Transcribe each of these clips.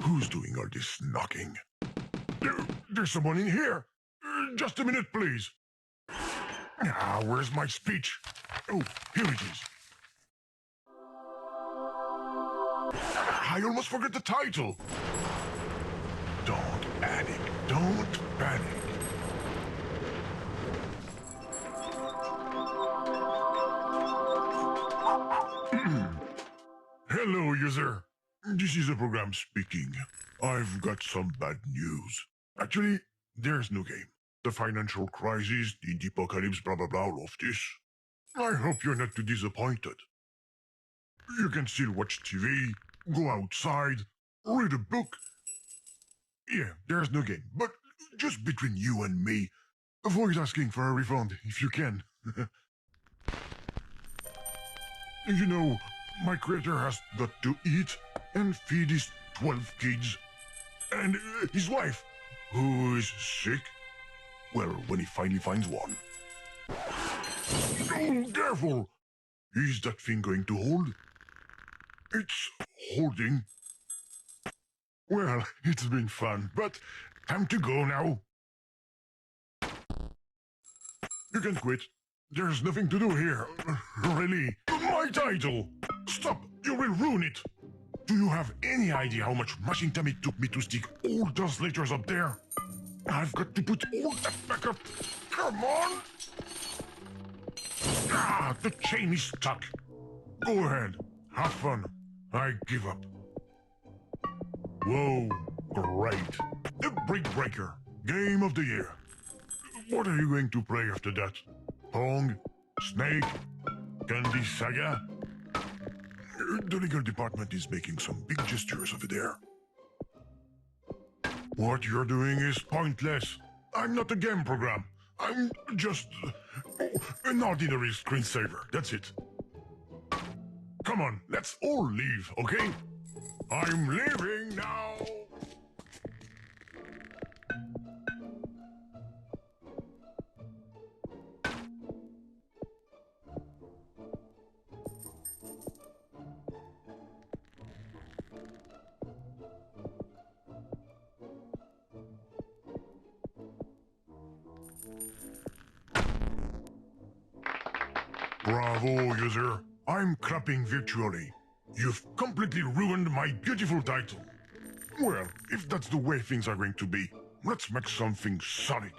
Who's doing all this knocking? There's someone in here. Just a minute, please. Where's my speech? Oh, here it is. I almost forgot the title. Don't panic. Don't panic. Hello, user. This is the program speaking. I've got some bad news. Actually, there's no game. The financial crisis, the apocalypse, blah blah blah, all of this. I hope you're not too disappointed. You can still watch TV, go outside, read a book. Yeah, there's no game, but just between you and me, avoid asking for a refund if you can. You know, my creator has got to eat and feed his 12 kids. And his wife, who is sick. Well, when he finally finds one. Oh, careful! Is that thing going to hold? It's holding. Well, it's been fun, but time to go now. You can quit. There's nothing to do here. Really. My title! Stop! You will ruin it! Do you have any idea how much mashing time it took me to stick all those letters up there? I've got to put all that back up. Come on! The chain is stuck. Go ahead. Have fun. I give up. Whoa, great. The Brick Breaker. Game of the year. What are you going to play after that? Pong? Snake? Candy Saga? The legal department is making some big gestures over there. What you're doing is pointless. I'm not a game program. I'm just an ordinary screensaver. That's it. Come on, let's all leave, okay? I'm leaving now! Bravo, user. I'm clapping virtually. You've completely ruined my beautiful title. Well, if that's the way things are going to be, let's make something solid.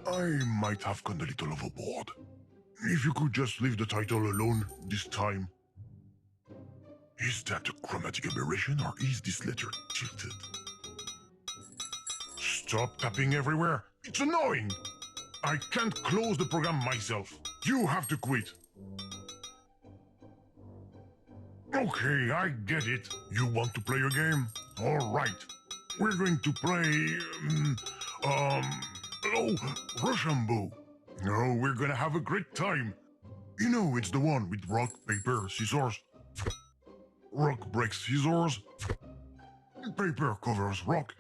I might have gone a little overboard. If you could just leave the title alone this time. Is that a chromatic aberration or is this letter tilted? Stop tapping everywhere. It's annoying. I can't close the program myself. You have to quit. Okay, I get it. You want to play a game? All right. We're going to play... Rochambeau. No, we're gonna have a great time. You know, it's the one with rock, paper, scissors. Rock breaks scissors. Paper covers rock.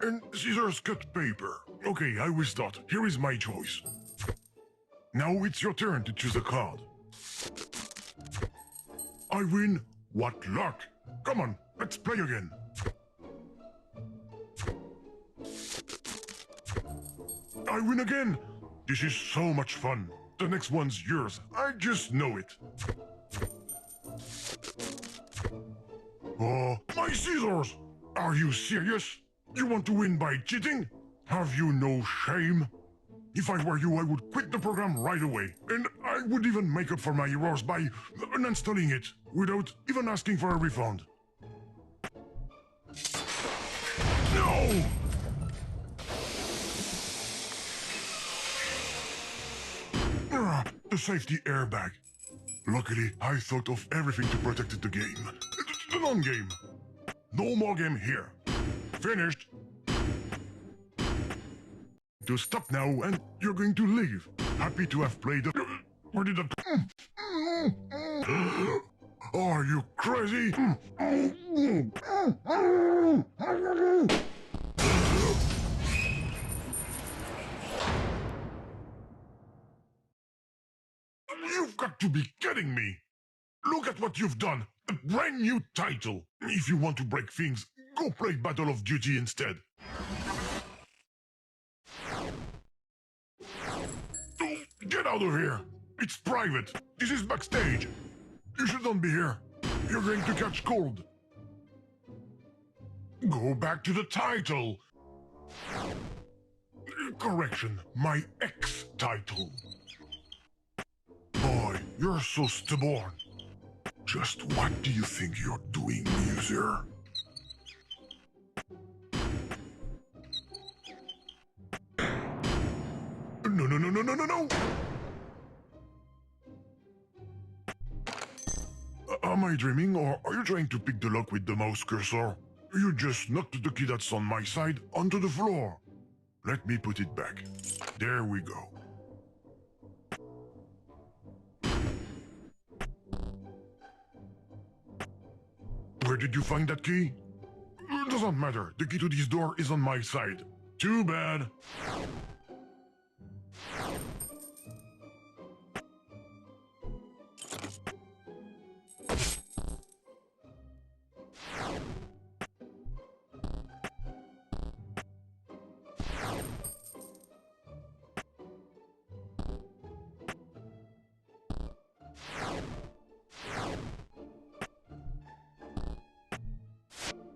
And scissors cut paper. Okay, I will start. Here is my choice. Now it's your turn to choose a card. I win. What luck! Come on, let's play again. I win again! This is so much fun. The next one's yours. I just know it. Oh, my My scissors! Are you serious? You want to win by cheating? Have you no shame? If I were you, I would quit the program right away. And I would even make up for my errors by uninstalling it, without even asking for a refund. No! The safety airbag. Luckily, I thought of everything to protect the game. The non-game. No more game here. Finished. To stop now, and you're going to leave. Happy to have played the... Where did that... Are you crazy? You've got to be kidding me! Look at what you've done! A brand new title! If you want to break things, go play Battle of Duty instead. Get out of here! It's private! This is backstage! You shouldn't be here! You're going to catch cold! Go back to the title! Correction, my ex-title. Boy, you're so stubborn. Just what do you think you're doing, user? No! Am I dreaming, or are you trying to pick the lock with the mouse cursor? You just knocked the key that's on my side onto the floor. Let me put it back. There we go. Where did you find that key? Doesn't matter. The key to this door is on my side. Too bad.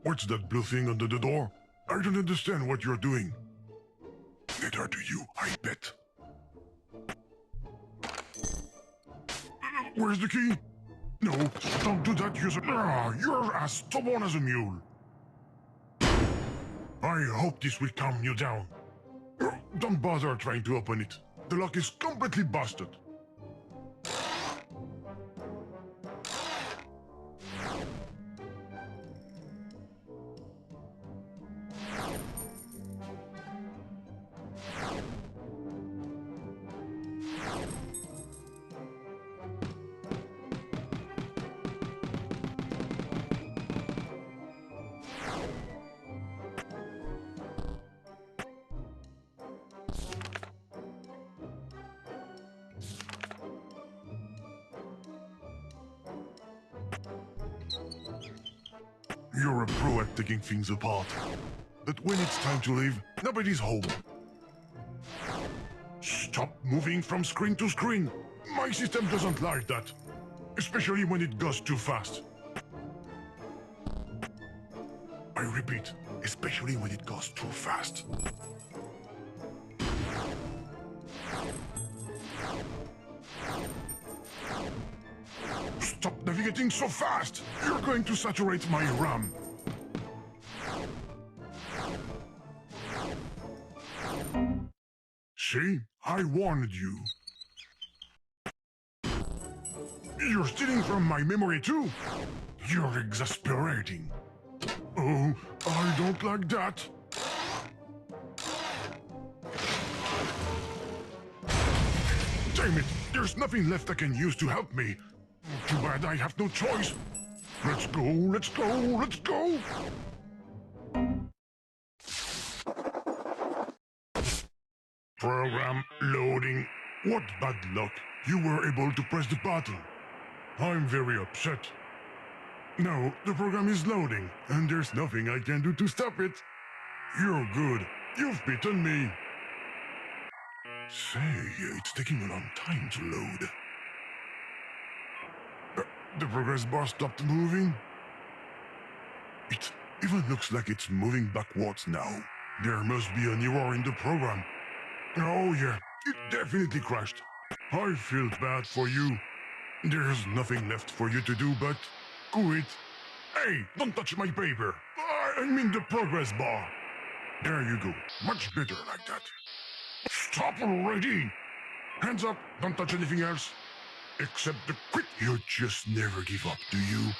What's that blue thing under the door? I don't understand what you're doing. Neither do you, I bet. Where's the key? No, don't do that, user. You're as stubborn as a mule. I hope this will calm you down. Don't bother trying to open it. The lock is completely busted. You're a pro at taking things apart. But when it's time to leave, nobody's home. Stop moving from screen to screen. My system doesn't like that. Especially when it goes too fast. I repeat, especially when it goes too fast. Stop navigating so fast! You're going to saturate my RAM. See? I warned you. You're stealing from my memory too? You're exasperating. Oh, I don't like that. Damn it! There's nothing left I can use to help me. Too bad I have no choice. Let's go, let's go, let's go! Program loading. What bad luck. You were able to press the button. I'm very upset. No, the program is loading, and there's nothing I can do to stop it. You're good. You've beaten me. Say, it's taking a long time to load. The progress bar stopped moving. It's even looks like it's moving backwards now. There must be an error in the program. Oh yeah, it definitely crashed. I feel bad for you. There's nothing left for you to do but quit. Hey, don't touch my paper. I mean the progress bar. There you go. Much better like that. Stop already! Hands up, don't touch anything else. Except the quit. You just never give up, do you?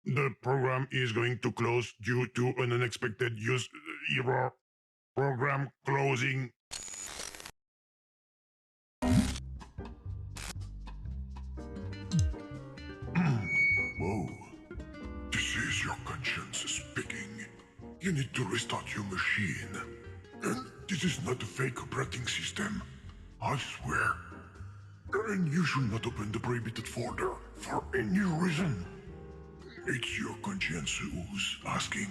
The program is going to close due to an unexpected use error. Program closing. Whoa. This is your conscience speaking. You need to restart your machine. And this is not a fake operating system. I swear. And you should not open the prohibited folder for any reason. It's your conscience who's asking.